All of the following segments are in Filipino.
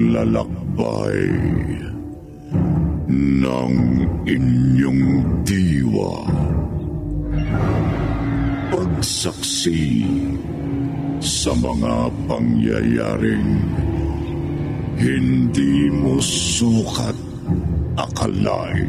paglalakbay ng inyong diwa. Pagsaksi sa mga pangyayaring hindi mo sukat akalain.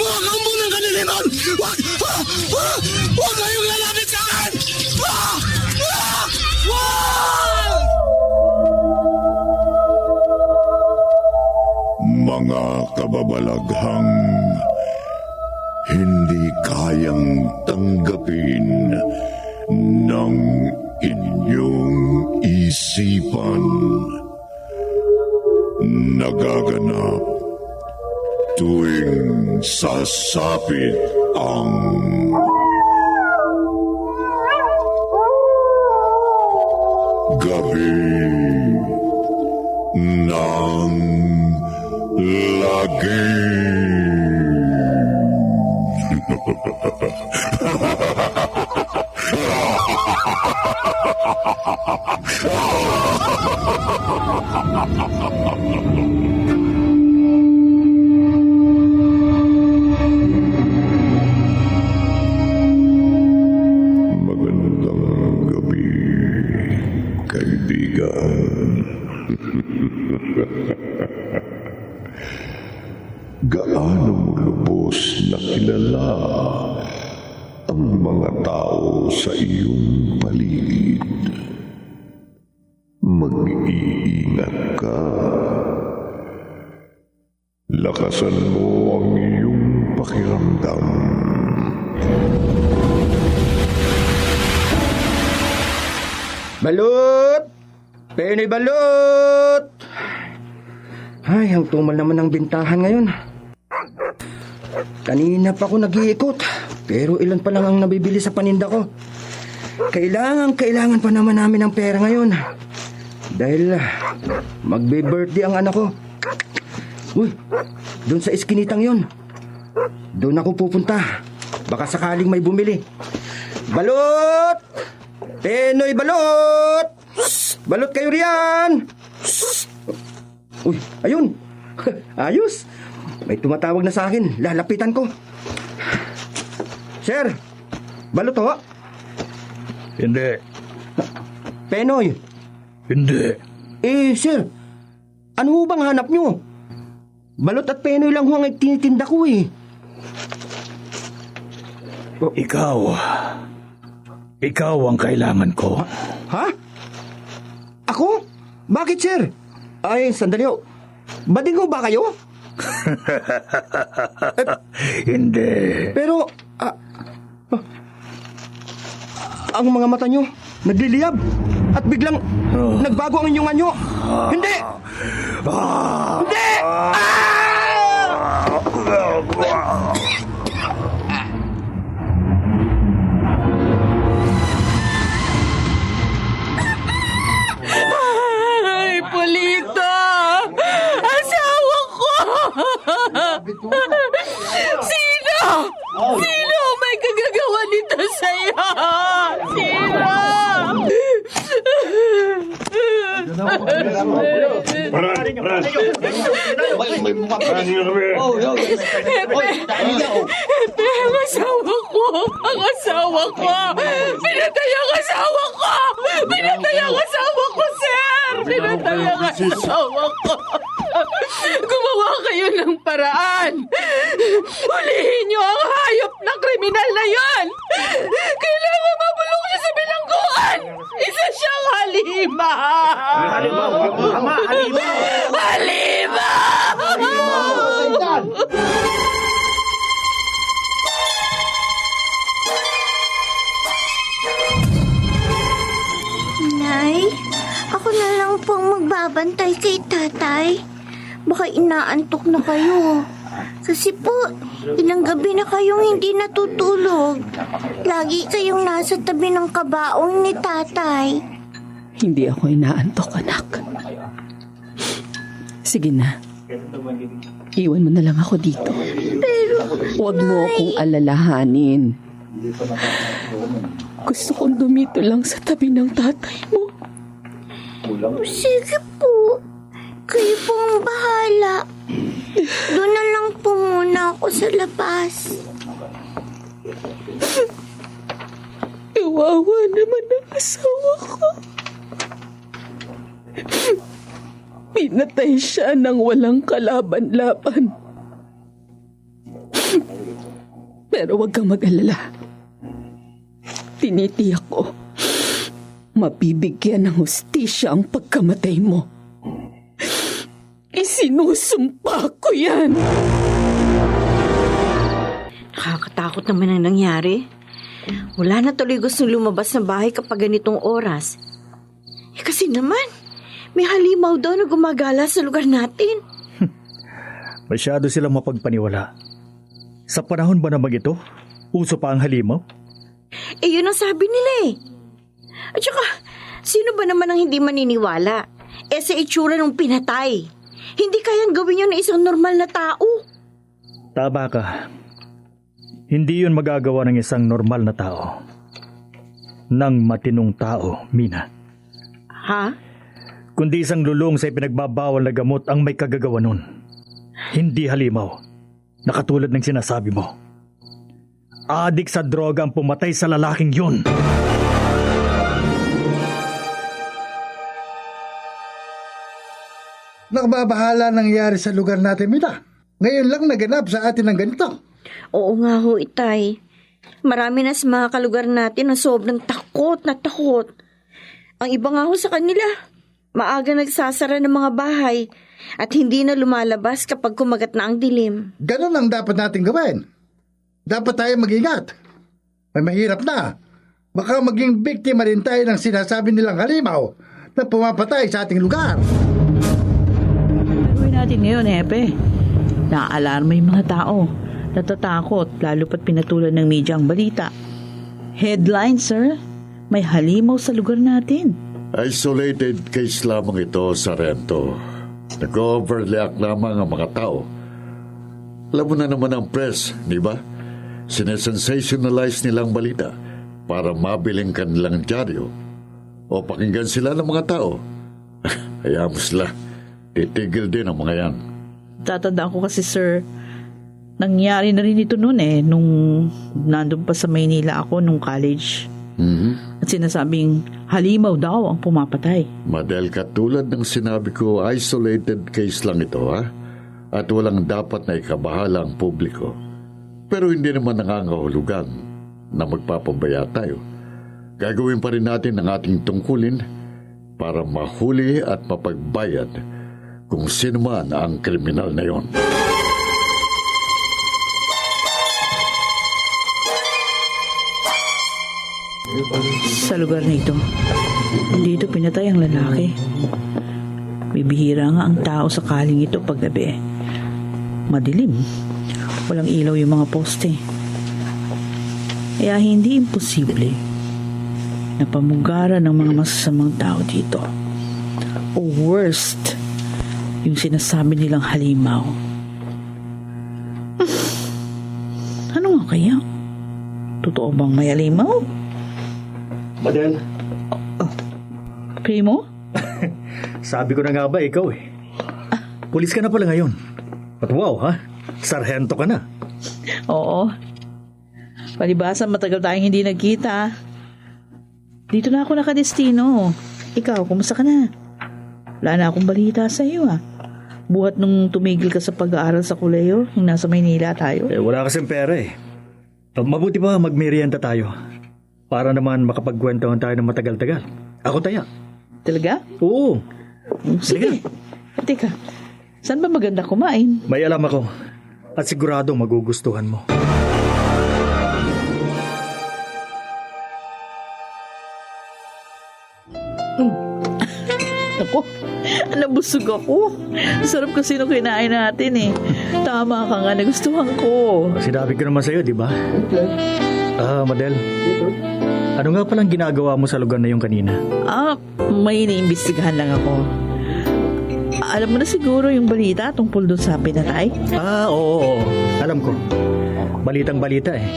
Huwag kang munang kaniliman! Huwag kayong lalapit sa akin! Mga kababalaghang hindi kayang tanggapin ng inyong isipan. Nagaganap tuwing sasapit ang gabi ng lagim. Magandang gabi, kaibigan. Gaano mo lubos na kilala ang mga tao sa iyong paligid? Mag-iingat ka. Lakasan mo ang iyong pakiramdam. Balot! Penoy balot! Ay, ang tumal naman ng bintahan ngayon. Kanina pa ako nag-iikot, pero ilan pa lang ang nabibili sa paninda ko. Kailangan pa naman namin ng pera ngayon. Dahil magbe-birthday ang anak ko. Uy, doon sa iskinitang yon. Doon ako pupunta. Baka sakaling may bumili. Balot! Penoy balot! Balot kayo riyan! Uy, ayun! Ayos! May tumatawag na sa akin. Lalapitan ko. Sir! Balot ho? Hindi. Penoy! Hindi. Sir, ano ho bang hanap nyo? Balot at penoy lang ho ang tinitinda ko eh. Ikaw ang kailangan ko. Ha? Ako? Bakit, sir? Ay, sandali ho. Bading ho ba kayo? Hindi. Pero, ang mga mata nyo, nagliliyab. At biglang, nagbago ang inyong anyo. Hindi! Hindi! Ay, Polito! Asawa ko! Sino? Sino may kagagawa nito sa'yo? Sino? Ang asawa ko! Ang asawa ko! Pinatay ang asawa ko! Pinatay ang asawa ko, sir! Pinatay ang asawa ko! Gumawa kayo ng paraan. Hulihin niyo ang hayop na kriminal na yan. Kailangan mabulok niya sa bilangguan. Isa siyang halima. Halima! Nay, ako na lang pong magbabantay kay tatay. Baka inaantok na kayo. Kasi po, ilang gabi na kayong hindi natutulog. Lagi kayong nasa tabi ng kabaong ni tatay. Hindi ako inaantok, anak. Sige na. Iwan mo na lang ako dito. Pero, Huwag mo akong alalahanin. Gusto kong dumito lang sa tabi ng tatay mo. sige po. Kayo po ang bahala. Doon na lang po muna ako sa labas. Kawawa naman ang asawa ko. Pinatay siya ng walang kalaban-laban. Pero huwag kang mag-alala. Tinitiyak ko, mabibigyan ng hustisya ang pagkamatay mo. Isinusumpa ko yan. Nakakatakot naman ang nangyari. Wala na tuloy gustong lumabas ng bahay kapag ganitong oras. Kasi naman, may halimaw daw na gumagala sa lugar natin. Masyado silang mapagpaniwala. Sa panahon ba naman ito, uso pa ang halimaw? Yun ang sabi nila eh. At saka, sino ba naman ang hindi maniniwala? Sa itsura ng pinatay. Hindi kayang gawin yun na isang normal na tao. Tama ka. Hindi yun magagawa ng isang normal na tao. Ng matinong tao, Mina. Ha? Kundi isang lulong sa ipinagbabawal na gamot ang may kagagawa nun. Hindi halimaw, na katulad ng sinasabi mo. Adik sa droga ang pumatay sa lalaking yun. Nakababahala nangyari sa lugar natin, Mina. Ngayon lang naganap sa atin ng ganito. Oo nga ho, Itay. Marami na sa mga kalugar natin ang sobrang takot na takot. Ang iba nga ho sa kanila, maaga nagsasara ng mga bahay at hindi na lumalabas kapag kumagat na ang dilim. Ganon ang dapat natin gawin. Dapat tayo mag-ingat. May mahirap na. Baka maging biktima rin tayo ng sinasabi nilang halimaw na pumapatay sa ating lugar. Gawin natin ngayon, Hepe. Naaalarma yung mga tao. Natatakot, lalo pat pinatulan ng media ang balita. Headline, sir. May halimaw sa lugar natin. Isolated case lamang ito, Sarento. Nag-overreact lamang ang mga tao. Alam mo na naman ang press, di ba? Sinesensationalize nilang balita para mabiling kanilang dyaryo o pakinggan sila ng mga tao. Hayaan mo sila. Titigil din ang mga yan. Tatandaan ko kasi, sir, nangyari na rin ito noon nung nandun pa sa Maynila ako nung college. Mm-hmm. At sinasabing halimaw daw ang pumapatay. Madel, katulad ng sinabi ko, isolated case lang ito, ha? At walang dapat na ikabahala ang publiko. Pero hindi naman nangangahulugan na magpapabaya tayo. Gagawin pa rin natin ang ating tungkulin para mahuli at mapagbayad kung sino man ang kriminal na yon. Sa lugar na ito, dito pinatay ang lalaki. Bibihira nga ang tao sa kaling ito paggabi. Madilim. Walang ilaw yung mga poste. Kaya hindi imposible na pamugaran ng mga masasamang tao dito. O worst, yung sinasabi nilang halimaw. Ano nga kaya? Totoo bang may halimaw? Madel, Primo? sabi ko na nga ba ikaw eh. Pulis ka na pala ngayon. At wow ha, sarhento ka na. Oo. Palibasa matagal tayong hindi nagkita. Dito na ako nakadestino. Ikaw, kumusta ka na? Wala na akong balita sa iyo Buhat nung tumigil ka sa pag-aaral sa koleyo, yung nasa Maynila tayo. Wala kasing pera eh. Mabuti pa magmerienda tayo. Para naman makapagkwentuhan tayo ng matagal-tagal. Ako taya. Talaga? Oo. Sige. Teka, saan ba maganda kumain? May alam ako. At sigurado magugustuhan mo. Ako, nabusog ako. Sarap kasi nung kinain natin eh. Tama ka nga, nagustuhan ko. Sinabi ko naman sa'yo, di ba? Madel. Ano nga palang ginagawa mo sa lugar na yung kanina? May iniimbestigahan lang ako. Alam mo na siguro yung balita tungkol doon sa pinatay? Oo. Alam ko. Balitang-balita eh.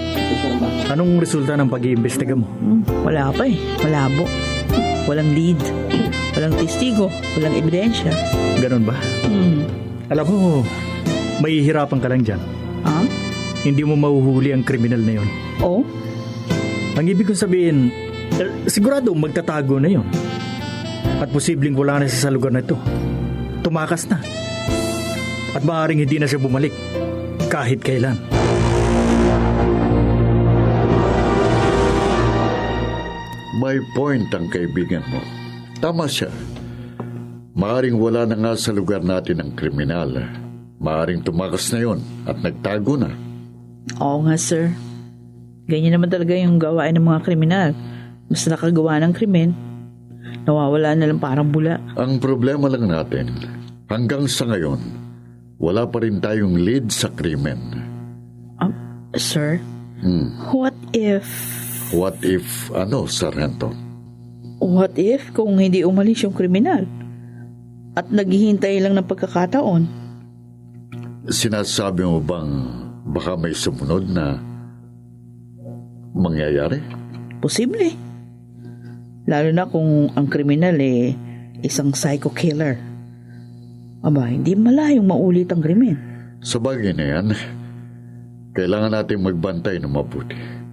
Anong resulta ng pag-iimbestiga mo? Wala pa eh. Malabo. Walang lead. Walang testigo. Walang ebidensya. Ganon ba? Alam mo, mahihirapan ka lang dyan. Hindi mo mahuhuli ang kriminal na yon. Oh? Ang ibig kong sabihin, sigurado magtatago na yon. At posibleng wala na siya sa lugar na ito. Tumakas na. At maaaring hindi na siya bumalik. Kahit kailan. May point ang kaibigan mo. Tama siya. Maaring wala na nga sa lugar natin ang kriminal. Maaring tumakas na yon at nagtago na. Oo nga, sir. Ganyan naman talaga yung gawain ng mga kriminal. Mas nakagawa ng krimen, nawawala na lang parang bula. Ang problema lang natin, hanggang sa ngayon, wala pa rin tayong lead sa krimen. Sir, what if... What if, Sargento? What if kung hindi umalis yung kriminal? At naghihintay lang ng pagkakataon? Sinasabi mo bang baka may sumunod na mangyayari? Posible. Lalo na kung ang kriminal isang psycho killer. Aba, hindi malayong maulit ang krimen. Sa bagay na yan, kailangan natin magbantay ng mabuti.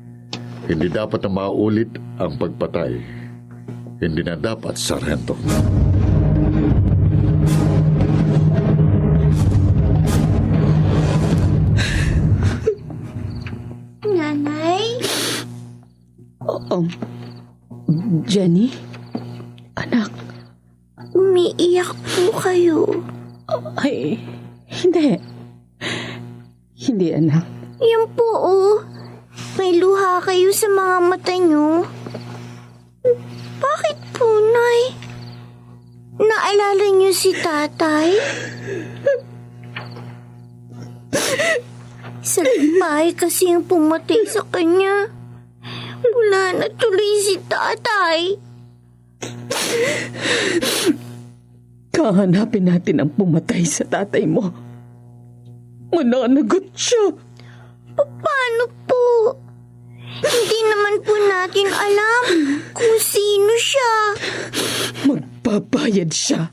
Hindi dapat na maulit ang pagpatay. Hindi na dapat, Sargento. Nanay? Jenny? Anak? Umiiyak po kayo. Ay, hindi. Hindi, anak. Yan po, oh. May luha kayo sa mga mata nyo. Bakit po, Nay? Naalala niyo si tatay? Salpay kasi yung pumatay sa kanya. Wala na tuloy si tatay. Kahanapin natin ang pumatay sa tatay mo. Mananagot siya. Paano po? Hindi naman po natin alam kung sino siya. Magbabayad siya.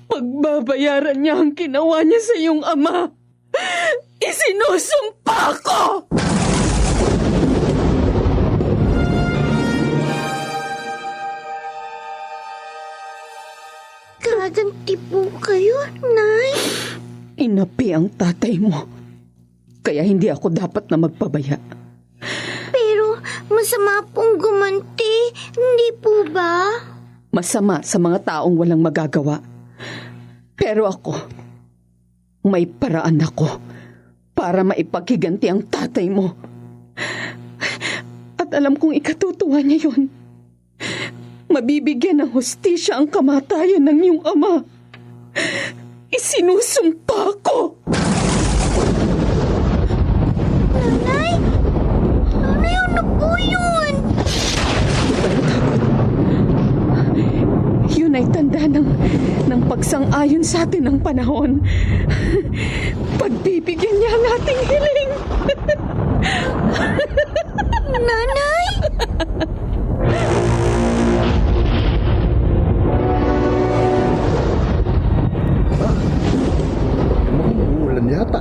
Pagbabayaran niya ang ginawa niya sa iyong ama. Isinusumpa ko! Gaganti po kayo, Nay. Inapi ang tatay mo. Kaya hindi ako dapat na magpabaya. Pero masama pong gumanti, hindi po ba? Masama sa mga taong walang magagawa. Pero ako, may paraan ako para maipaghiganti ang tatay mo. At alam kong ikatutuwa niya yun. Mabibigyan ng hustisya ang kamatayan ng iyong ama. Isinusumpa ko! Nanay? Nanay, ano po yun? Yun ay tanda ng pagsang-ayon sa atin ng panahon. Pagbibigyan niya ang ating hiling. Nanay? Umuulan yata.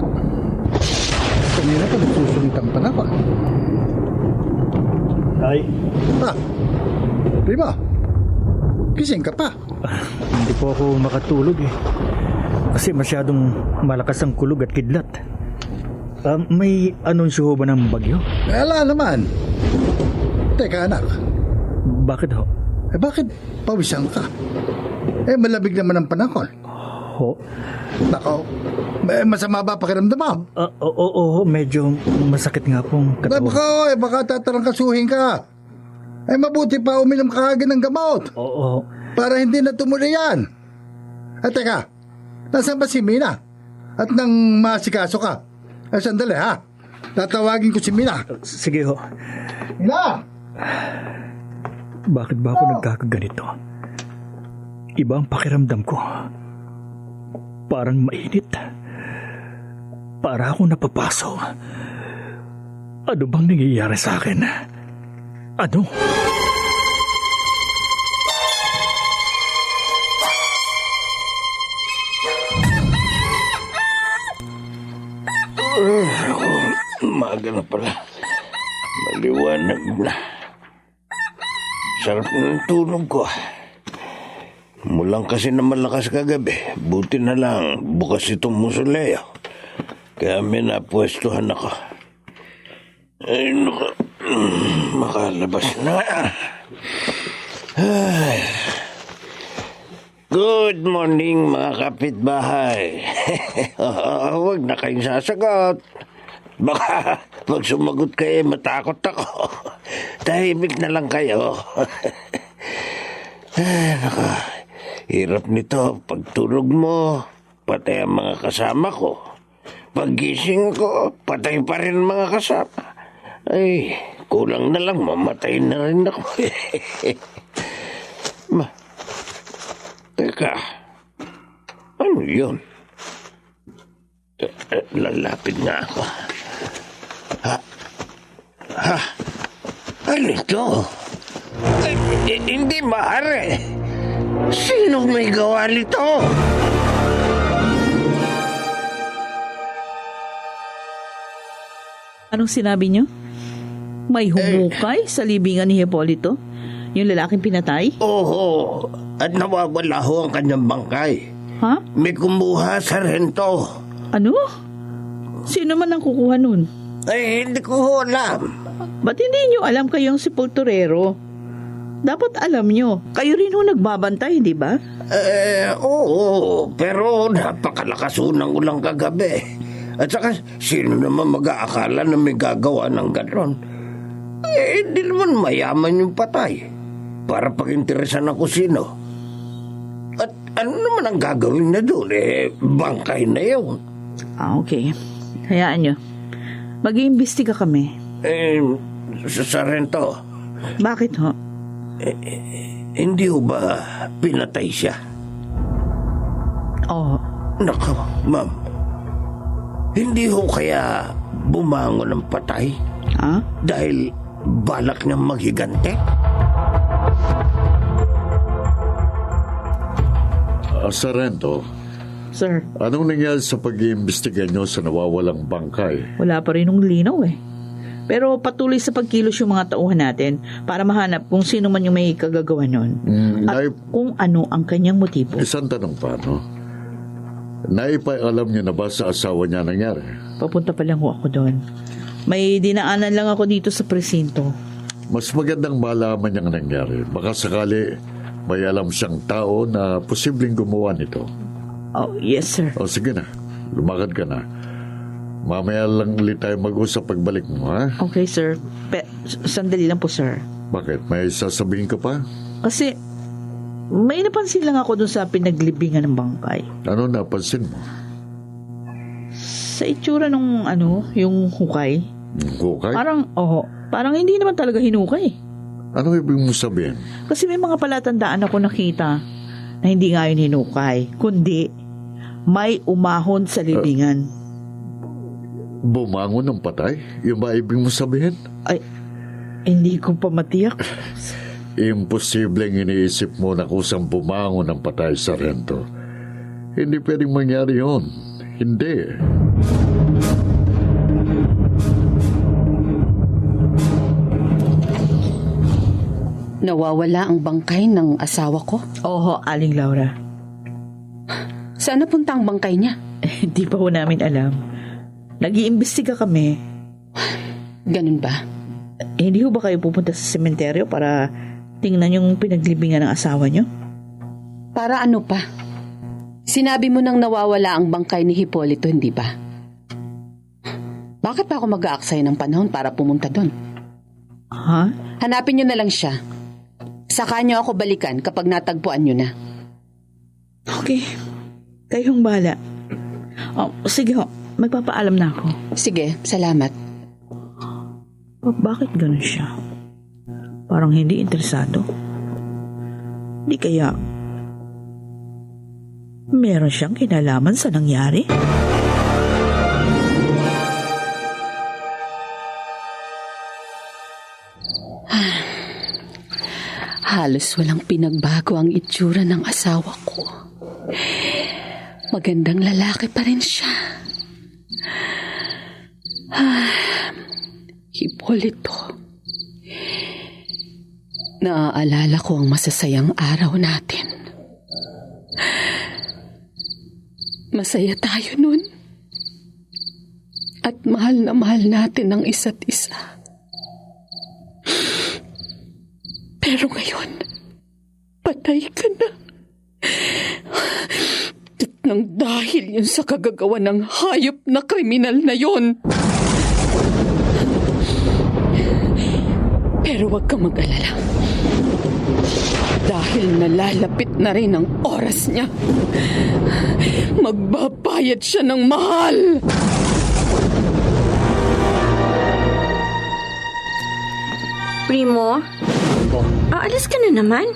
Kanina pa nagsusulitan pa na ako. Ay, Primo, gising ka pa. hindi po ako makatulog eh. Kasi masyadong malakas ang kulog at kidlat. May anunsyo ba ng bagyo? Ala naman. Teka anak, Bakit ho? bakit pawisan ka? Malamig naman ang panahon. Ho? Nako, masama ba pakiramdam mo? Oo, medyo masakit nga pong katawan. Baka tatarangkasuhin ka. Mabuti pa uminom ka agad ng gamot Oo. para hindi na tumuloy yan. At teka, nasaan ba si Mina? At nang maasikaso ka? Sandali ha, tatawagin ko si Mina. Sige ho. Mina! Bakit ba ako nagkakaganito? Iba ang pakiramdam ko. Parang mainit. Para ako napapaso. Ano bang nangyayari sa akin? Ano? Umaga na pala. Maliwanag na. Sarap na ng tulog ko. Mulang kasi na malakas kagabi. Buti na lang bukas itong musoleo. Kaya may napwestuhan ako. Ay, makalabas na. Ay. Good morning mga kapitbahay. Huwag na kayong sasagot. Baka pag sumagot kayo, matakot ako. Tahimik na lang kayo. Hirap nito. Pagtulog mo, patay ang mga kasama ko. Paggising ko, patay pa rin ang mga kasama. Ay, kulang na lang, mamatay na rin ako. Teka, ano yun? Lalapit nga ako. Ano ito? Hindi maaari. Sino may gawa nito? Anong sinabi niyo? May humukay sa libingan ni Hipolito? Yung lalaking pinatay? Oo, at nawawala ho ang kanyang bangkay. Ha? May kumuha sa rento. Ano? Sino man ang kukuha nun? Ay, hindi ko ho alam. Ba't hindi niyo alam kayong sepulturero? Dapat alam niyo. Kayo rin ho nagbabantay, di ba? Oo, pero napakalakas ho ng ulang kagabi. At saka, sino naman mag-aakala na may gagawa ng gano'n? Hindi naman mayaman yung patay. Para pag-interesan ako sino. At ano naman ang gagawin na doon? Bangkay na yun. Okay. Hayaan niyo. Mag-iimbestiga kami. Sa rento, Bakit ho? hindi ho ba pinatay siya? Oo. Nako, ma'am. Hindi ho kaya bumangon ng patay? Ha? Dahil balak niyang maghigante? Sarento, Sir, anong nangyari sa pag-iimbestiga nyo sa nawawalang bangkay? wala pa rin ng linaw eh. Pero patuloy sa pagkilos yung mga tauhan natin para mahanap kung sino man yung may kagagawa nun. At kung ano ang kanyang motibo. Isang tanong pa, no? Naipaalam niyo na ba sa asawa niya nangyari? Papunta pa lang ho ako doon. May dinaanan lang ako dito sa presinto. Mas magandang malaman niyang nangyari. Baka sakali may alam siyang tao na posibleng gumawa nito. Oh, yes sir. O sige na, lumakad ka na. Mamaya lang ulit tayo mag-usap pagbalik mo, ha? Okay sir. Sandali lang po sir. Bakit? May sasabihin ka pa? Kasi may napansin lang ako doon sa pinaglibingan ng bangkay. Ano napansin mo? Sa itsura nung yung hukay. Hukay? Parang hindi naman talaga hinukay. Ano ibig mo sabihin? Kasi may mga palatandaan ako nakita na hindi nga yun hinukay, kundi may umahon sa libingan. Bumangon ng patay? Yung ba ibig mo sabihin? Ay, hindi ko pa matiyak. Imposibleng iniisip mo na kusang bumangon ng patay sa rento. Hindi pwedeng mangyari yun. Hindi. Nawawala ang bangkay ng asawa ko? Oho, Aling Laura. Saan napunta ang bangkay niya? Hindi pa ho namin alam. Nag-iimbestiga kami. Ganun ba? Hindi ho ba kayo pupunta sa sementeryo para tingnan yung pinaglibingan ng asawa nyo? Para ano pa? Sinabi mo nang nawawala ang bangkay ni Hipolito, hindi ba? Bakit pa ako mag-aaksaya ng panahon para pumunta doon? Ha? Hanapin niyo na lang siya. Saka niyo ako balikan kapag natagpuan niyo na. Okay. Kayong bahala. Oh, sige ho. Magpapaalam na ako. Sige, salamat. Bakit ganun siya? Parang hindi interesado. Di kaya meron siyang kinalaman sa nangyari? Halos walang pinagbago ang itsura ng asawa ko. Magandang lalaki pa rin siya. Hipolito. Naaalala ko ang masasayang araw natin. Masaya tayo nun. At mahal na mahal natin ang isa't isa. Pero ngayon, patay ka na. At nang dahil yun sa kagagawa ng hayop na kriminal na yun. Pero huwag kang mag-alala. Dahil nalalapit na rin ang oras niya. Magbabayad siya ng mahal. Primo, aalis ka na naman?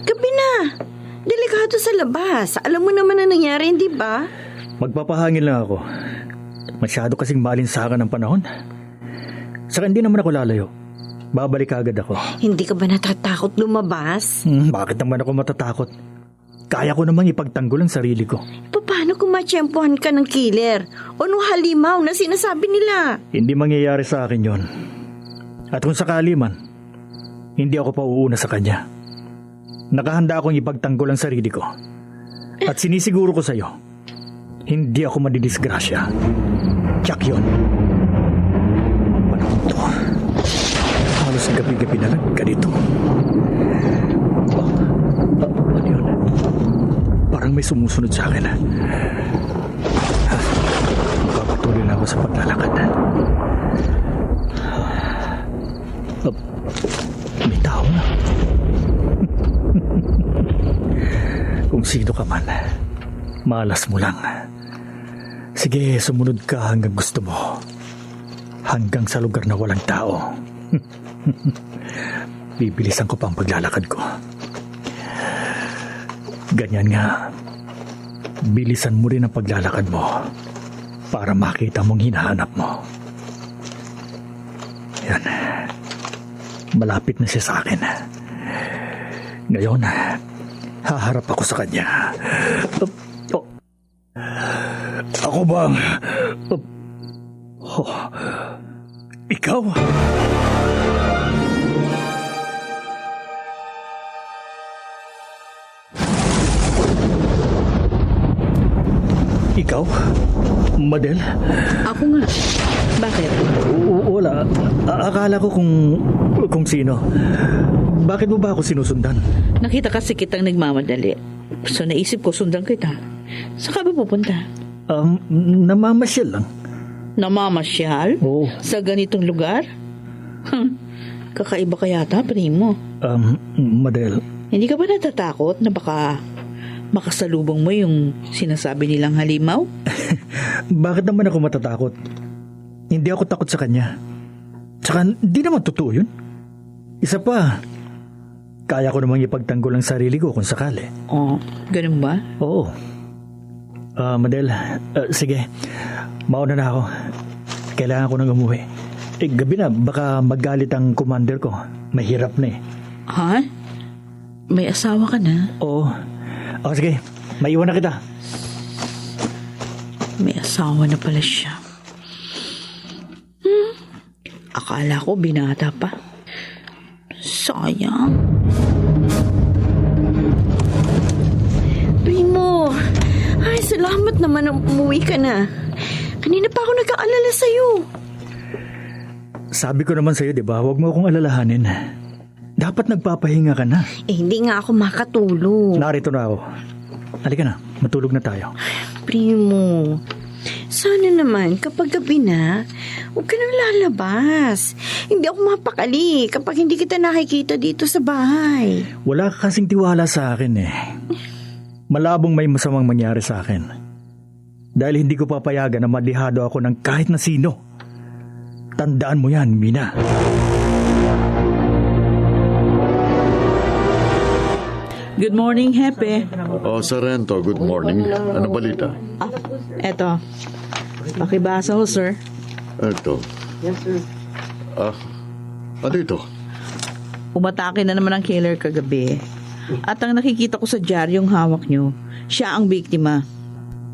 Gabi na. Delikado sa labas. Alam mo naman na nangyari, hindi ba? Magpapahangin lang ako. Masyado kasing malinsakan ng panahon. Saka hindi naman ako lalayo. Babalik agad ako. Hindi ka ba natatakot lumabas? Bakit naman ako matatakot? Kaya ko namang ipagtanggol ang sarili ko. Paano kung matsyempohan ka ng killer? O nung halimaw na sinasabi nila? Hindi mangyayari sa akin yon. At kung sakali man, hindi ako pa uuna sa kanya. Nakahanda akong ipagtanggol ang sarili ko. At sinisiguro ko sa'yo, hindi ako madidisgrasya. Tiyak yun. Panahon to. Halos gabi-gabi na lang ganito. Ano yun? Parang may sumusunod sa akin. Magpapatuloy na ako sa paglalakad. May tao na. Kung sino ka man, malas mo lang. Sige, sumunod ka hanggang gusto mo. Hanggang sa lugar na walang tao. Bibilisan ko pa ang paglalakad ko. Ganyan nga. Bilisan mo rin ang paglalakad mo para makita mong hinahanap mo. Yan. Malapit na siya sa akin. Ngayon, haharap ako sa kanya. Ako bang... ikaw? Ikaw? Madel? Ako nga. Bakit? Wala. Akala ko kung sino. Bakit mo ba ako sinusundan? Nakita kasi kitang nagmamadali. So naisip ko sundan kita. Saan ka ba pupunta? Namamasyal lang. Namamasyal? Oo. Sa ganitong lugar? Kakaiba ka yata, primo. Madel. Hindi ka ba natatakot na baka makasalubong mo yung sinasabi nilang halimaw? Bakit naman ako matatakot? Hindi ako takot sa kanya. Tsaka hindi naman totoo yun. Isa pa, kaya ko namang ipagtanggol ang sarili ko kung sakali. Oh, ganun ba? Oo. Madel, sige. Mauna na ako. Kailangan ko nang umuwi. Gabi na, baka magalit ang commander ko. Mahirap na eh. Ha? May asawa ka na? Oo. Sige, maiwan na kita. May asawa na pala siya. Akala ko binata pa. Sayang. Primo, Salamat naman na umuwi ka na. Kanina pa ako nag-aalala sa'yo. Sabi ko naman sa'yo, di ba? Huwag mo akong alalahanin. Dapat nagpapahinga ka na. Hindi nga ako makatulog. Narito na ako. Halika na, matulog na tayo. Primo, sana naman kapag gabi na, huwag ka nang lalabas. Hindi ako mapakali kapag hindi kita nakikita dito sa bahay. Wala ka kasing tiwala sa akin eh. Malabong may masamang mangyari sa akin. Dahil hindi ko papayagan na madihado ako ng kahit na sino. Tandaan mo yan, Mina. Good morning, Hepe. Oh, Sarento, good morning. Ano balita? Eto. Pakibasa ho, sir. Ito. Ano ito? Umatake na naman ang killer kagabi. At ang nakikita ko sa dyaryong hawak nyo, siya ang biktima.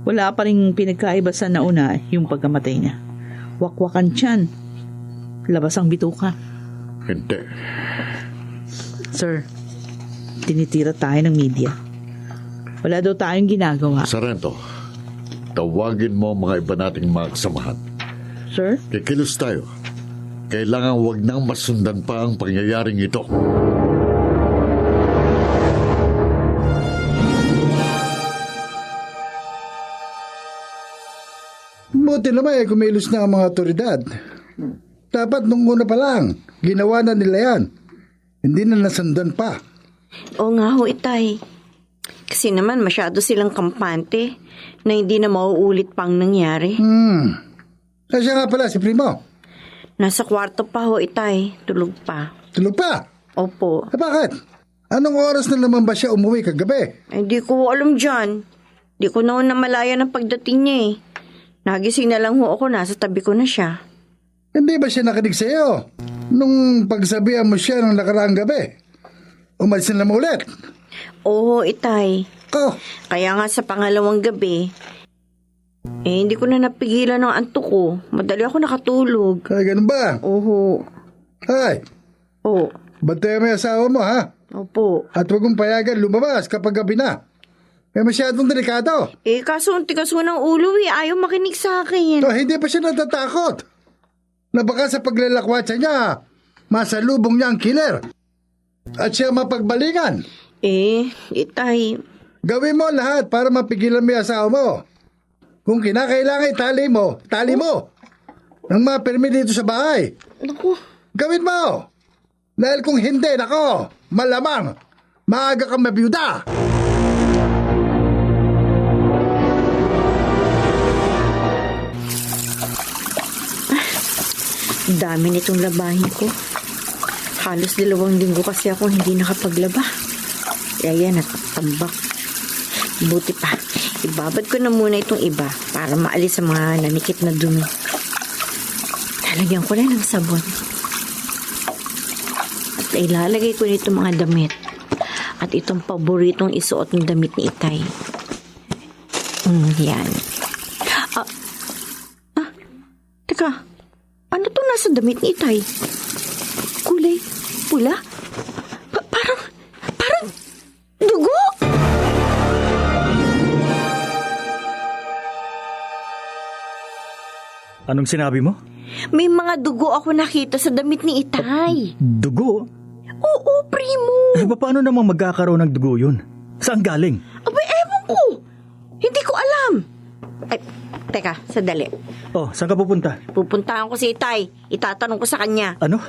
Wala pa rin pinagkaiba sa nauna yung pagkamatay niya. Wakwakan tiyan. Labas ang bituka. Hindi. Sir, tinitira tayo ng media. Wala daw tayong ginagawa. Sarento, tawagin mo ang mga iba nating mga kasamahan. Sir? Kikilos tayo. Kailangan wag nang masundan pa ang pangyayaring ito. Buti naman kumilos na ang mga otoridad. Dapat nung una pa lang, ginawa na nila yan. Hindi na nasundan pa. Oo nga ho, Itay. Kasi naman masyado silang kampante na hindi na mauulit pang nangyari. Kasi nga pala si Primo. Nasa kwarto pa ho, Itay. Tulog pa. Tulog pa? Opo. Bakit? Anong oras na naman ba siya umuwi kagabi? Hindi ko alam dyan. Di ko na namalaya ng pagdating niya eh. Nagising na lang ho ako, nasa tabi ko na siya. Hindi ba siya nakinig sa iyo? Nung pagsabihan mo siya ng nakaraang gabi, umalis na naman ulit. Oo, Itay. Ko, Kaya nga sa pangalawang gabi, hindi ko na napigilan ng antok ko. Madali ako nakatulog. kaya ganun ba? Oo. Ay, Oo. bantayan mo yung asawa mo ha? Opo. At huwag mong payagan lumabas kapag gabi na. May masyadong delikado. Kaso ang tigas mo ng ulo ayaw makinig sa akin. So, hindi pa siya natatakot. Na baka sa paglalakwatsa niya, masalubong niya ang killer. At siya mapagbalingan. Itay. Gawin mo lahat para mapigilan mo yung asawa mo. Kung kinakailangan tali mo. Nang mapirmi dito sa bahay. Naku. Gawin mo. Dahil kung hindi, nako, malamang, maaga kang mabiyuda. Dami nitong labahin ko. Halos 2 linggo kasi ako hindi nakapaglaba. Kaya yan, natatambak. Buti pa, ibabad ko na muna itong iba para maalis ang mga nanikit na dumi. Lalagyan ko lang ng sabon. At ilalagay ko nito mga damit. At itong paboritong isuot ng damit ni Itay. Yan. Teka. Ano to nasa damit ni Itay? Kulay pula? Parang dugo! Anong sinabi mo? May mga dugo ako nakita sa damit ni Itay. Dugo? Oo, Primo. Paano naman magkakaroon ng dugo yun? Saan galing? Abay, ewan ko. Hindi ko alam. Ay, teka, sandali. Oh, saan ka pupunta? Pupuntahan ko si Itay. Itatanong ko sa kanya. Ano?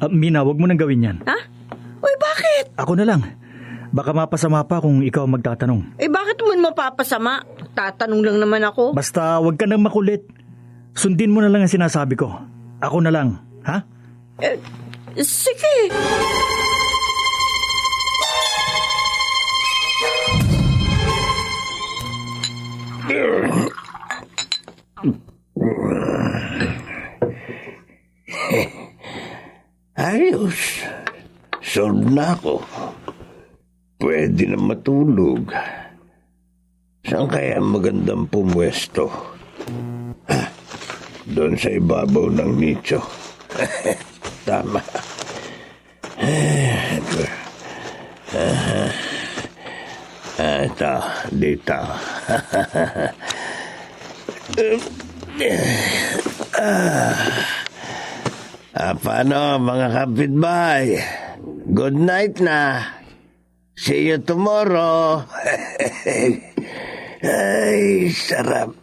Mina, wag mo nang gawin yan. Ha? Uy, bakit? Ako na lang. Baka mapasama pa kung ikaw ang magtatanong. Bakit mo mapapasama? Tatanong lang naman ako. Basta wag ka nang makulit. Sundin mo na lang ang sinasabi ko. Ako na lang, ha? Sige. Ayos. Solve na ako. Pwede na matulog. Saan kaya magandang pumwesto? Doon sa ibabaw ng nicho. Tama. Ito, dito. Paano mga kapitbahay? Good night na. See you tomorrow. Ay, sarap.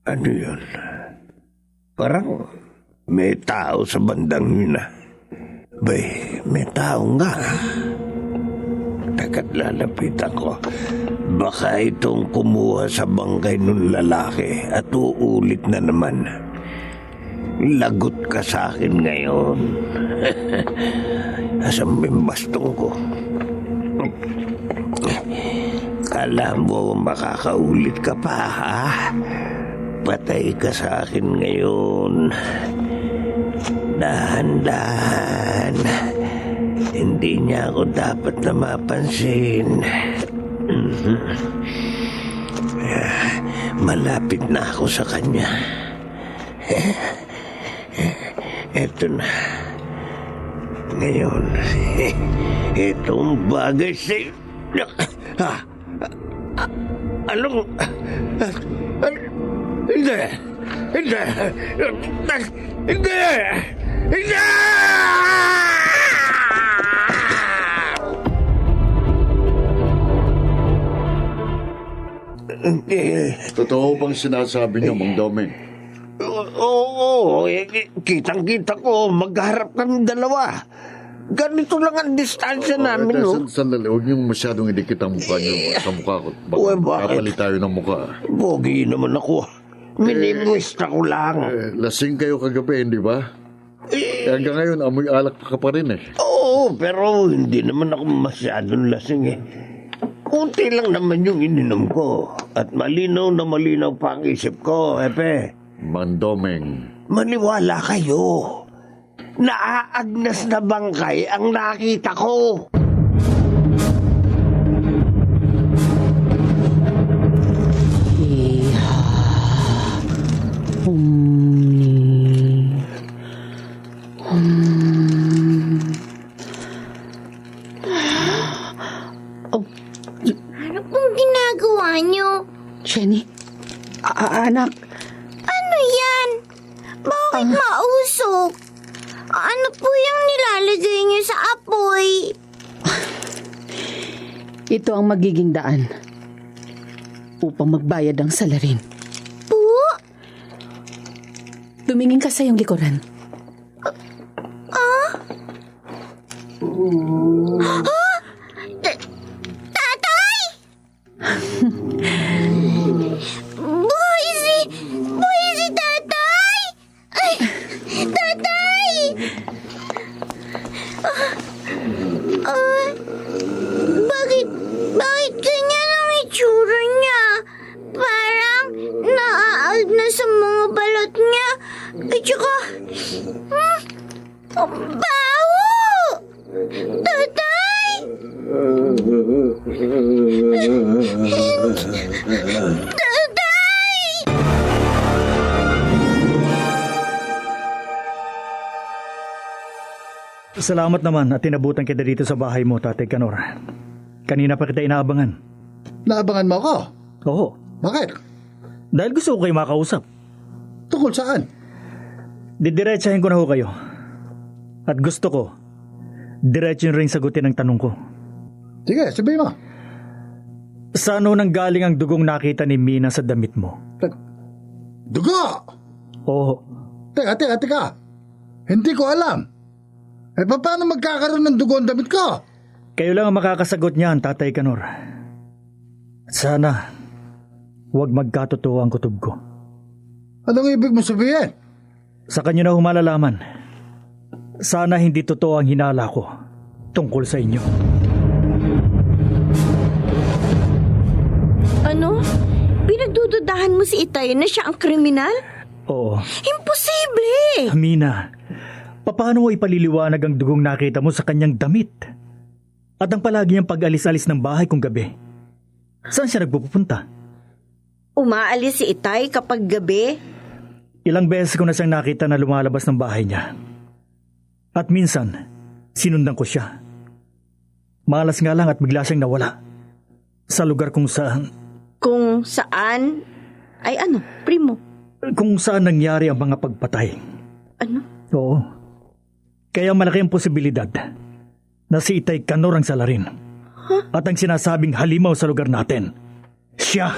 Ano yun? Parang may tao sa bandang yun ah. Bay, may tao nga. Teka't lalapitan ko. Baka itong kumuha sa bangkay ng lalaki at uulit na naman. Lagot ka sa akin ngayon. Asang bimbastong ko. Kala mo makakaulit ka pa, ha? Patay ka sa akin ngayon. Dahan-dahan. Hindi niya ako dapat na mapansin. Malapit na ako sa kanya. Eto na. Ngayon, itong bagay sa'yo. Anong... Hindi! Hindi! Hindi! Hindi! Totoo bang sinasabi niyo, Mang Doming? Oo, kitang-kita ko, magharap kami dalawa. Ganito lang ang distansya namin, no? Sandali, huwag niyong masyadong idikit ang mukha niyo sa mukha ko. Uy, Baka bakit? kapalit tayo ng mukha. Pogi naman ako. Minimwista ko lang. Lasing kayo kagabi, hindi ba? Hanggang ngayon, amoy alak ka pa rin eh. Oo, pero hindi naman ako masyadong lasing eh. Kunti lang naman yung ininom ko. At malinaw na malinaw pa ang isip ko, Epe. Mang Doming. Maniwala kayo. Naaagnas na bangkay ang nakita ko. Ano pong ginagawa niyo? Jenny, anak, Ano yan? Bakit mausok? Ano po yung nilalagay niyo sa apoy? ito ang magiging daan upang magbayad ang salarin. Po? Tumingin ka sa iyong likuran. Tatay! Buhay si tatay! Ay, tatay! Bakit ganyan ang itsura niya? Parang naaag na sa mga balat niya. At saka, baho! Tatay! Tatay! Salamat naman at tinabutan kita dito sa bahay mo, Tatay Kanor. Kanina pa kita inaabangan. Naabangan mo ako? Oo, Bakit? dahil gusto ko kayo makausap. Tungkol saan? Didiretsahin ko na ho kayo. At gusto ko, diretso rin sagutin ang tanong ko. Sige, sabihin mo. Saan ho nang galing ang dugong nakita ni Mina sa damit mo? Dugo! Oo, Teka. Hindi ko alam. Paano magkakaroon ng dugo ang damit ko? kayo lang ang makakasagot niyan, Tatay Kanor. At sana, huwag magkatotoo ang kutob ko. Anong ibig mo sabihin? Sa kanyo na humalalaman. Sana hindi totoo ang hinala ko tungkol sa inyo. Ano? Pinagdududahan mo si Itay na siya ang kriminal? Oo. Imposible! Mina, paano mo ipaliliwanag ang dugong nakita mo sa kanyang damit? At ang palagi niyang pag-alis-alis ng bahay kung gabi? Saan siya nagpupunta? Umaalis si Itay kapag gabi? Ilang beses ko na siyang nakita na lumalabas ng bahay niya. At minsan, Sinundan ko siya. Malas nga lang at bigla siyang nawala. Sa lugar kung saan... Kung saan? Ay ano, primo? Kung saan nangyari ang mga pagpatay. Ano? Oo. Kaya malaki ang posibilidad na si Itay Kanor ang salarin. At ang sinasabing halimaw sa lugar natin, siya.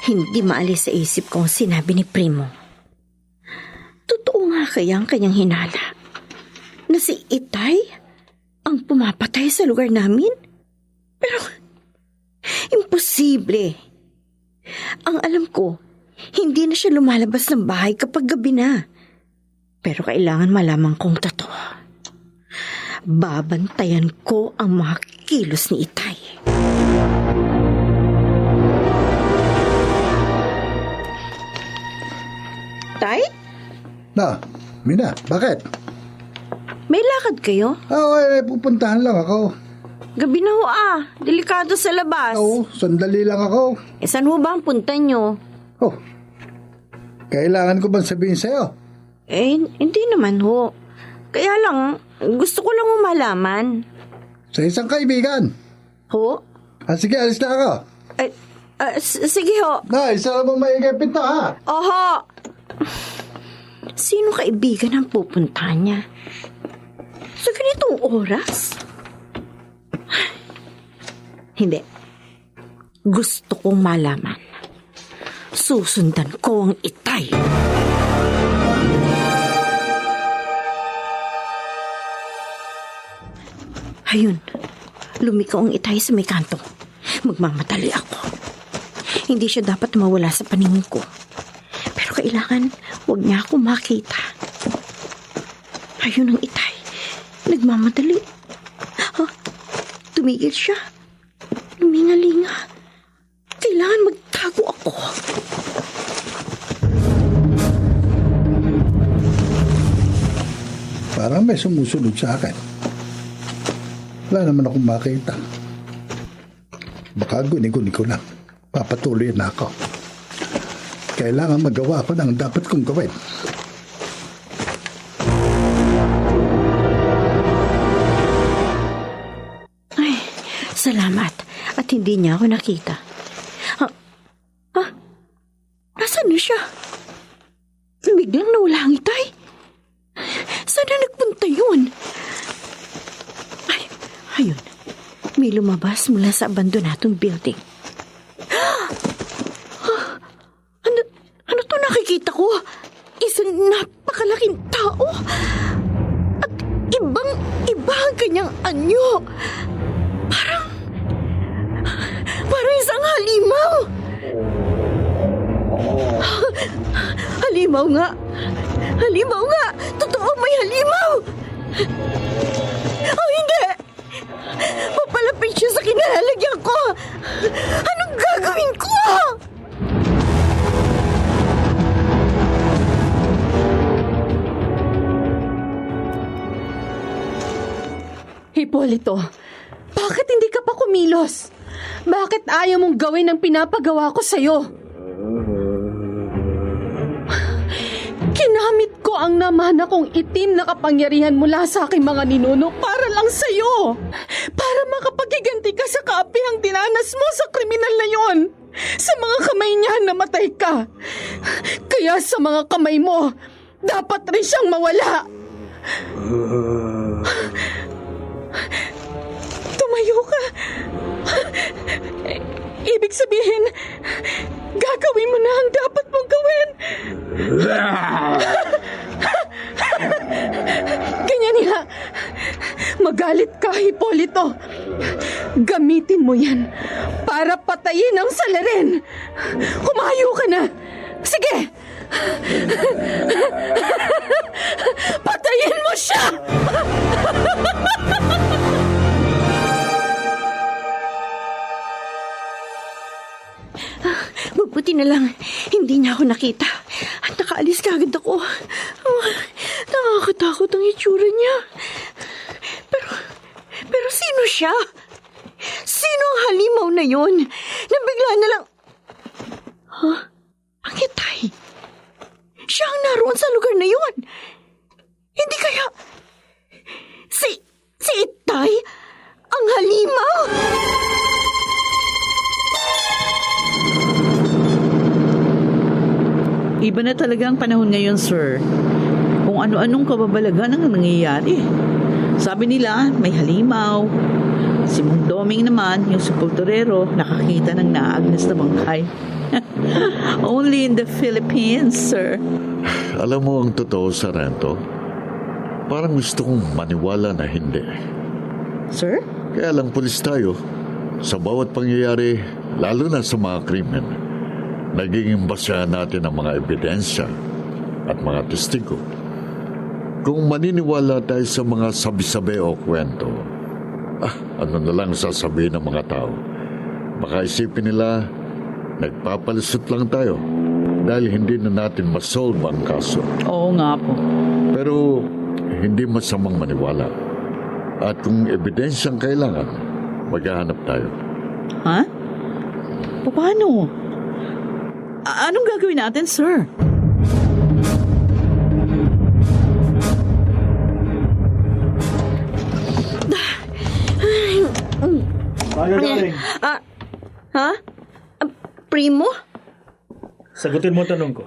Hindi maalis sa isip ko ang sinabi ni Primo. Totoo nga kaya ang kanyang hinala na si Itay ang pumapatay sa lugar namin? Pero, imposible. Ang alam ko, hindi na siya lumalabas ng bahay kapag gabi na. Pero kailangan malaman kong totoo. Babantayan ko ang mga kilos ni Itay. Tay? Na, Mina, bakit? May lakad kayo? Pupuntahan lang ako. Gabi na ho delikado sa labas. Oo, sandali lang ako. Saan ho ba ang punta nyo? Oh, kailangan ko bang sabihin sa'yo? Hindi naman ho. Kaya lang, gusto ko lang malaman. Sa isang kaibigan. Ho? Sige, alis na ako. Sige ho. Na, isa lang mong maingay pinto, ha? Oho. Sino kaibigan ang pupuntahan niya? Sa ganitong oras? Hindi. Gusto kong malaman. Susundan ko ang Itay. Ayun. Lumiko ang Itay sa may kanto. Magmamadali ako. Hindi siya dapat mawala sa paningin ko. Pero kailangan huwag niya ako makita. Ayun ang Itay. Nagmamadali. Tumigil siya. Lumingalinga. Kailangan magtago ako. Parang may sumusunod sa akin. Wala naman akong makita. Baka guni-guni ko lang. Papatuloy na ako. Kailangan magawa ko ng dapat kong gawin. Ay, salamat. At hindi niya ako nakita. Nasaan na siya? Biglang nawala ang Itay. Saan na nagpunta yun? Ay, ayun. May lumabas mula sa abandonadong building. Ano to nakikita ko? Isang napakalaking tao. At ibang-iba ang kanyang anyo. Parang isang halimaw. Halimaw nga. Halimaw nga. Totoo, may halimaw. Oh, hindi. Papalapit siya sa kinalalagyan ko. Anong gagawin ko? Hipolito, bakit hindi ka pa kumilos? Bakit ayaw mong gawin ang pinapagawa ko sa'yo? Kinamit ko ang namana kong itim na kapangyarihan mula sa aking mga ninuno para lang sa'yo. Para makapaghiganti ka sa kaapihang dinanas mo sa kriminal na yon. Sa mga kamay niya namatay ka. Kaya sa mga kamay mo, dapat rin siyang mawala. Tumayo ka. Ibig sabihin, gagawin mo na ang dapat mong gawin. Ganyan nga. Magalit ka, Hipolito. Gamitin mo yan para patayin ang salarin. Humayo ka na. Sige. Patayin mo siya. Mabuti na lang, hindi niya ako nakita. At nakaalis ka agad ako. Nakakatakot ang itsura niya. Pero sino siya? Sino ang halimaw na yon? Nabigla na lang... Ang Itay? Siya ang naroon sa lugar na yun. Hindi kaya... Si Itay? Ang halimaw? Iba na talaga ang panahon ngayon, sir. Kung ano-anong kababalagan ang nangyayari. Sabi nila, may halimaw. Si Mang Doming naman, yung sepulturero, nakakita ng naagnas na bangkay. Only in the Philippines, sir. Alam mo ang totoo, Sarento? Parang gusto kong maniwala na hindi. Sir? Kaya lang pulis tayo. Sa bawat pangyayari, lalo na sa mga krimen, nagiging basahan natin ang mga ebidensya at mga testigo. Kung maniniwala tayo sa mga sabi-sabi o kwento, ano na lang sasabihin ng mga tao? Baka isipin nila, nagpapalusot lang tayo dahil hindi na natin masolve ang kaso. Oo nga po. Pero hindi masamang maniwala. At kung ebidensyang kailangan, maghahanap tayo. Ha? Paano? Anong gagawin natin, sir? Galing. Ha? Primo? Sagutin mo ang tanong ko.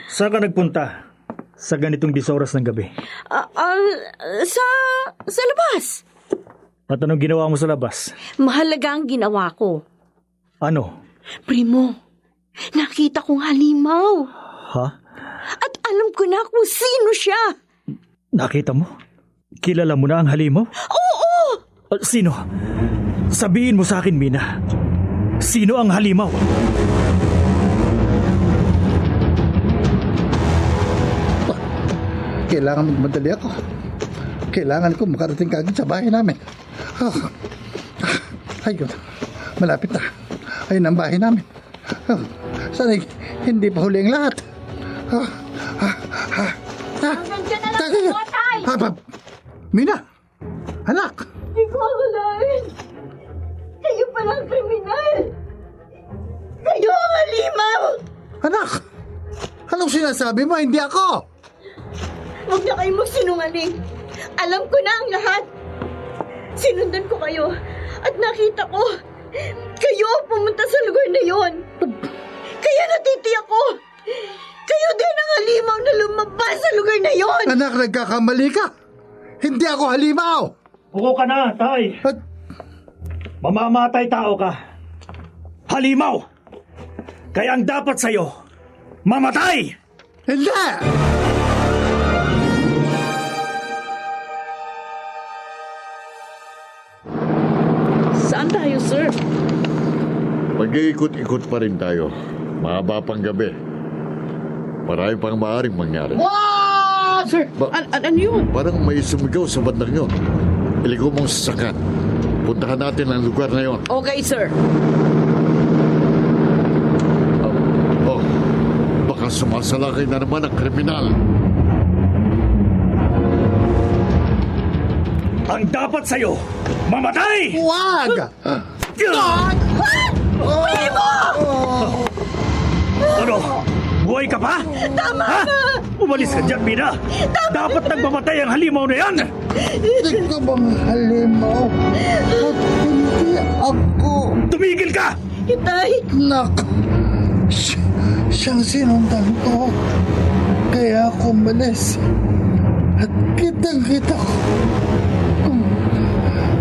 Saan ka nagpunta sa ganitong 10 oras ng gabi? Sa labas. At anong ginawa mo sa labas? Mahalaga ang ginawa ko. Ano? Primo, nakita kong halimaw. Ha? At alam ko na kung sino siya. Nakita mo? Kilala mo na ang halimaw? Oo! Sino? Sabihin mo sa akin, Mina. Sino ang halimaw? Kailangan magmadali ako. Kailangan ko makarating kagad sa bahay namin. Ayun, malapit na. Ayun ang bahay namin. Sana hindi pa huli ang lahat. Mina! Anak! Hindi ko akalain. Kayo palang kriminal. Kayo ang halimaw. Anak! Anong sinasabi mo? Hindi ako! Huwag na kayo magsinungaling. Alam ko na ang lahat. Sinundan ko kayo at nakita ko kayo ang pumunta sa lugar na yon. Kaya natitiyak ko kayo din ang halimaw na lumabas sa lugar na yon. Anak, nagkakamali ka! Hindi ako halimaw! Puko ka na, tay. At Mamamatay tao ka. Halimaw! Kaya ang dapat sa'yo, mamatay! hindi! Saan tayo, sir? Mag-iikot-ikot pa rin tayo. Mahaba pang gabi. Marami pang maaaring mangyari. Sir, ano yun? Parang may sumigaw sa bandang yun. Iligo mong sasakan. Puntahan natin ang lugar na yun. Okay, sir. Baka sumasalakay na naman ang kriminal. Ang dapat sa'yo, mamatay! Huwag! Ano? Buhay ka pa? Tama ha? Umalis ka dyan, Mina. Dapat nagmamatay ang halimaw na yan. Hindi ka bang halimaw? At hindi ako. Tumigil ka! Itay! Nak! Siyang sinundan ko. Kaya ako umalis. At kitang-kita ko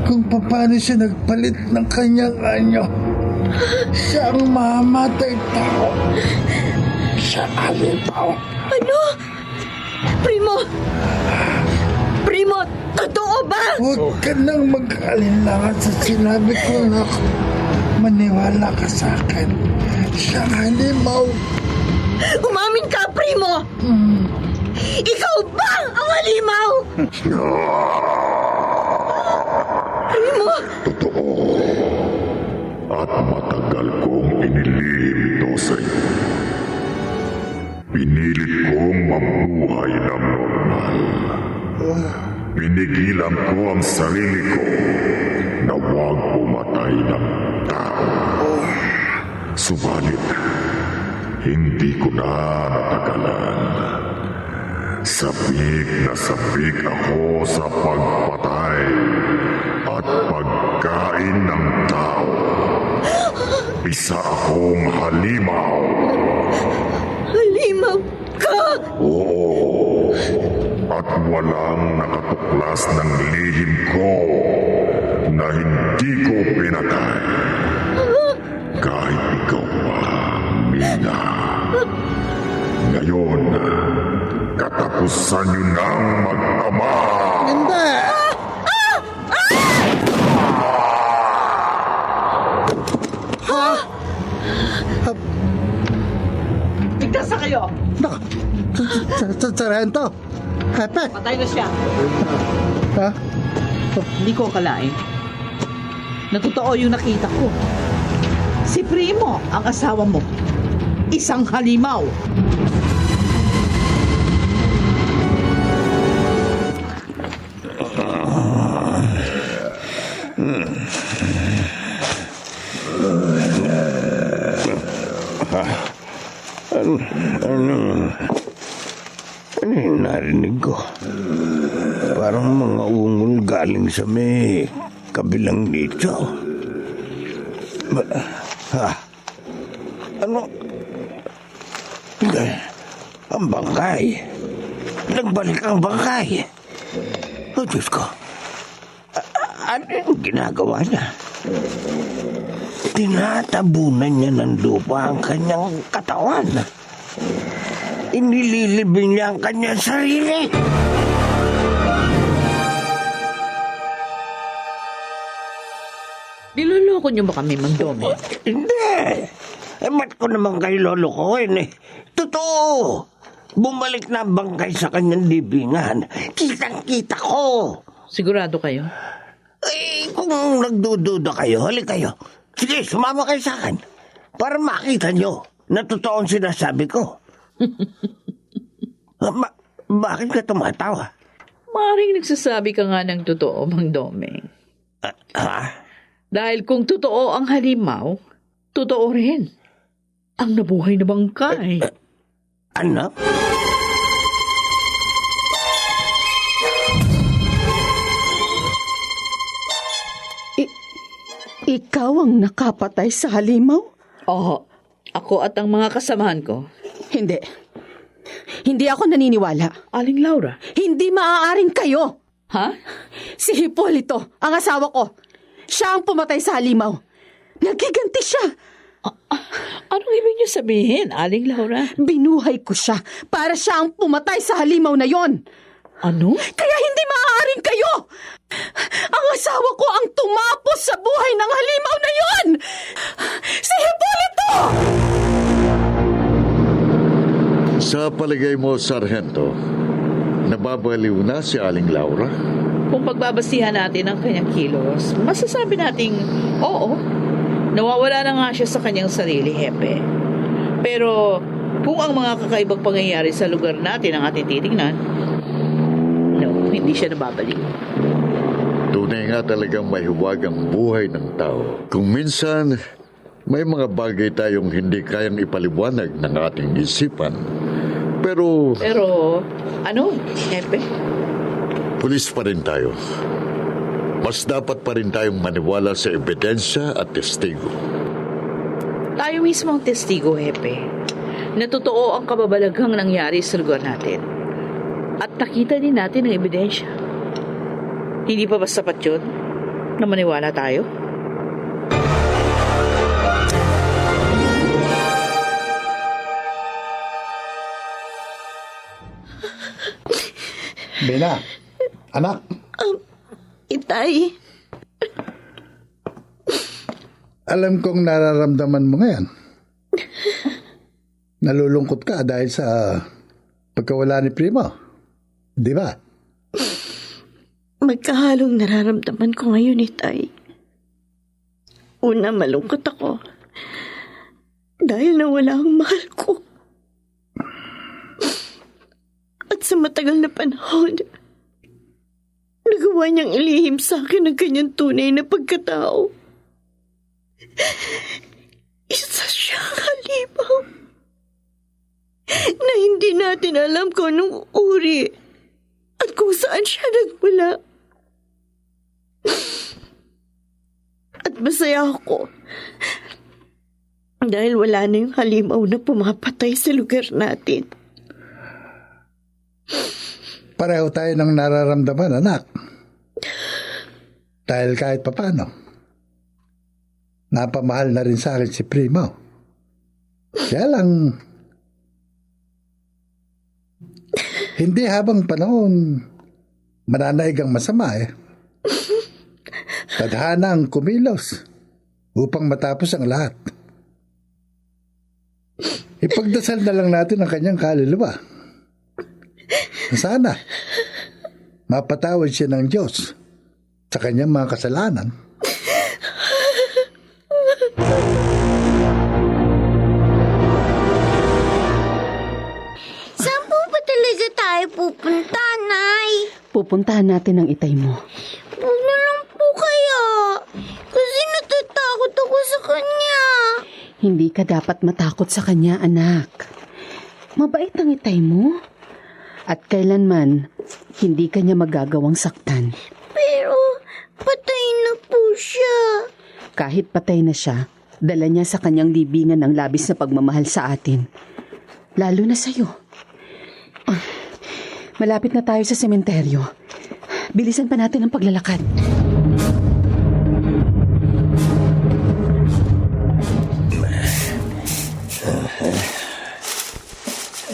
kung paano siya nagpalit ng kanyang anyo. Siya ang mamatay tao. Siya halimaw. Ano? Primo! Primo, totoo ba? Huwag ka nang mag-alinlangan sa sinabi ko, nak. Maniwala ka sa akin. Siya ang halimaw. Umamin ka, Primo! Ikaw ba ang halimaw? Primo! At matagal kong inilihim ito sa iyo. Pinilit kong mabuhay ng normal. Pinigilan ko ang sarili ko na huwag pumatay ng tao. Subalit, hindi ko na natagalan. Sabik na sabik ako sa pagpatay at pagkain ng tao. Isa akong halimaw. Halimaw ka! Oo. At walang nakatuklas ng lihim ko na hindi ko pinatay. Kahit ikaw pa, Mina. Ngayon, katapusan niyo ng mag-ama. Hindi! Tigtas na kayo! Sarento! Hepe! Patay na siya. Ha? Hindi ko akalain na totoo yung nakita ko. Si Primo, ang asawa mo, isang halimaw. Ano yung narinig ko? Parang mga ungol galing sa may kabilang nicho. Ano? Hindi. Ang bangkay. Nagbalik ang bangkay. Oh, Diyos ko. Ano yung ginagawa niya? Tinatabunan niya ng lupa ang kanyang katawan. Inililibing niya ang kanyang sarili. Niloloko niyo ba kami, Mang Dome? Hindi. Ba't ko naman kayo lolokohin eh? Totoo. Bumalik na ang bangkay sa kanyang libingan. Kitang-kita ko. Sigurado kayo? Eh, kung nagdududa kayo, halik kayo. Sige, sumama kayo sa akin. Para makita nyo na totoo ang sinasabi ko. Bakit ka tumatawa? Maring nagsasabi ka nga ng totoo, Mang Dome. Ha? Dahil kung totoo ang halimaw, totoo rin ang nabuhay na bangkay. Ano? Ikaw ang nakapatay sa halimaw? Oo, ako at ang mga kasamahan ko. Hindi. Hindi ako naniniwala. Aling Laura? Hindi maaaring kayo. Ha? Si Hipolito, ang asawa ko. Siya ang pumatay sa halimaw. Nagiganti siya. Anong ibig niyo sabihin, Aling Laura? Binuhay ko siya para siya ang pumatay sa halimaw na yon. Ano? Kaya hindi maaaring kayo. Ang asawa ko ang tumapos sa buhay ng halimaw na yon. Si Hipolito! Sa palagay mo, Sargento, nababaliw na si Aling Laura? Kung pagbabasihan natin ang kanyang kilos, masasabi nating, oo, nawawala na nga siya sa kanyang sarili, Hepe. Pero kung ang mga kakaibang pangyayari sa lugar natin ang ating titignan, no, hindi siya nababaliw. Tunay nga talagang mahiwag ang buhay ng tao. Kung minsan, may mga bagay tayong hindi kayang ipaliwanag ng ating isipan. Pero ano, Hepe? pulis pa rin tayo. Mas dapat pa rin tayong maniwala sa ebidensya at testigo. Tayo mismo ang testigo, Hepe, na totoo ang kababalaghang nangyari sa lugar natin. At nakita din natin ang ebidensya. Hindi pa ba sapat yun na maniwala tayo? Bena, anak. Itay, Alam kong nararamdaman mo ngayon. Nalulungkot ka dahil sa pagkawala ni Primo. Di ba? magkahalong nararamdaman ko ngayon, Itay. Una, malungkot ako. Dahil nawala ang mahal ko. At sa matagal na panahon, nagawa niyang ilihim sa akin ang kanyang tunay na pagkatao. Isa siya Isang halimaw na hindi natin alam kung anong uri at kung saan siya nagmula. At masaya ako dahil wala na yung halimaw na pumapatay sa lugar natin. Pareho tayo ng nararamdaman, anak. Dahil kahit papano, napamahal na rin sa akin si Primo. Kaya lang, hindi habang panahon mananaig ang masama eh. Tadhana ang kumilos upang matapos ang lahat. Ipagdasal na lang natin ang kanyang kaluluwa. Sana mapatawad siya ng Diyos sa kanyang mga kasalanan. Saan po ba talaga tayo pupunta, Nay? Pupuntahan natin ang itay mo. Huwag na lang po kaya. Kasi natatakot ako sa kanya. Hindi ka dapat matakot sa kanya, anak. Mabait ang itay mo. At kailanman, hindi ka niya magagawang saktan. Pero patay na po siya. Kahit patay na siya, dala niya sa kanyang libingan ang labis na pagmamahal sa atin. Lalo na sa'yo. Ah, malapit na tayo sa sementeryo. Bilisan pa natin ang paglalakad.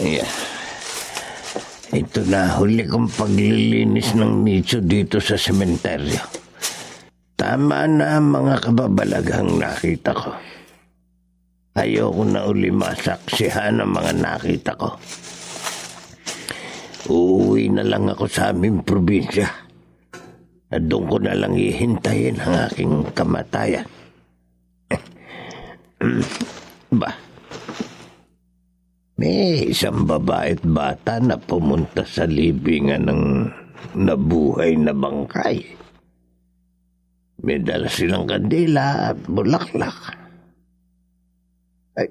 Yeah. Ito na huli kong paglilinis ng nicho dito sa sementeryo. Tama na ang mga kababalaghang nakita ko. Ayoko na uli masaksihan ang mga nakita ko. Uuwi na lang ako sa aming probinsya. At doon ko na lang ihintayin ang aking kamatayan. Ba? May isang babae at bata na pumunta sa libingan ng nabuhay na bangkay. May dala silang kandila at bulaklak. Ay,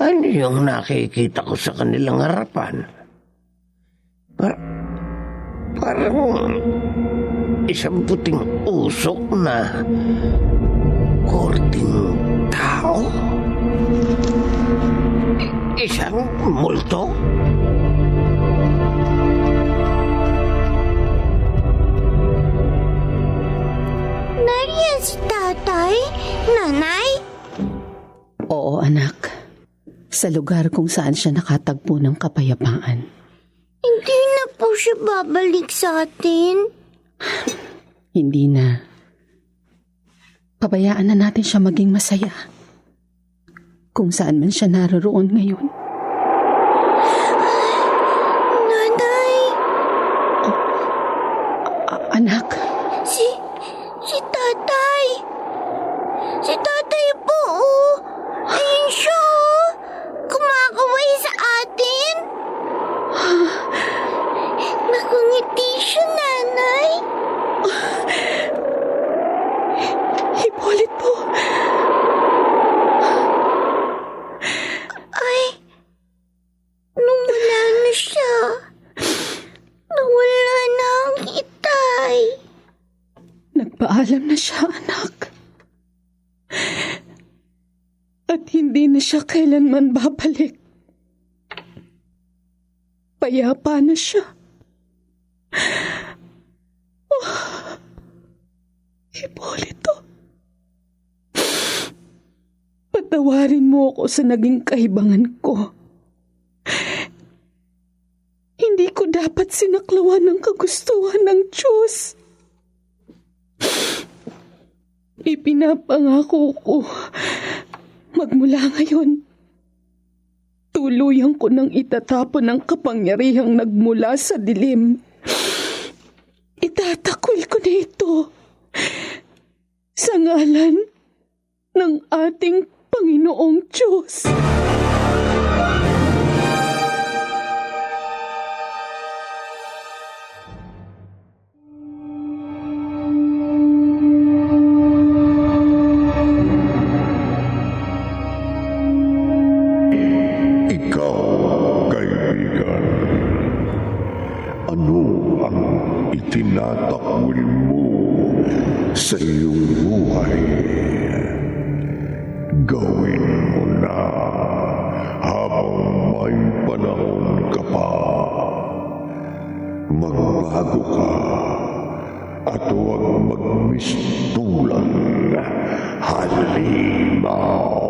ano yung nakikita ko sa kanilang harapan? Parang isang puting usok na korting tao. Isang multo? Nariyan si tatay? Nanay? Oo, anak. Sa lugar kung saan siya nakatagpo ng kapayapaan. Hindi na po siya babalik sa atin. Hindi na. Pabayaan na natin siya maging masaya. Kung saan man siya naroroon ngayon. Nanay? Anak? Si tatay. Si tatay po, oh. Ayun siya, oh. Kumakaway sa atin. Nakangiti siya, nanay. Hipolito. Ay, nung wala na siya, nawala na ang itay. Nagpaalam na siya, anak. At hindi na siya kailanman babalik. Payapa na siya. Oh, Hipolito. Patawarin mo ako sa naging kahibangan ko. Hindi ko dapat sinaklawan ng kagustuhan ng Diyos. Ipinapangako ko, magmula ngayon, tuluyan ko nang itatapon ang kapangyarihang nagmula sa dilim. Itatakwil ko na ito sa ngalan ng ating Panginoong Diyos. sa iyong buhay. Gawin mo na habang may panahon ka pa. Magbago ka at huwag magmistulang halimaw.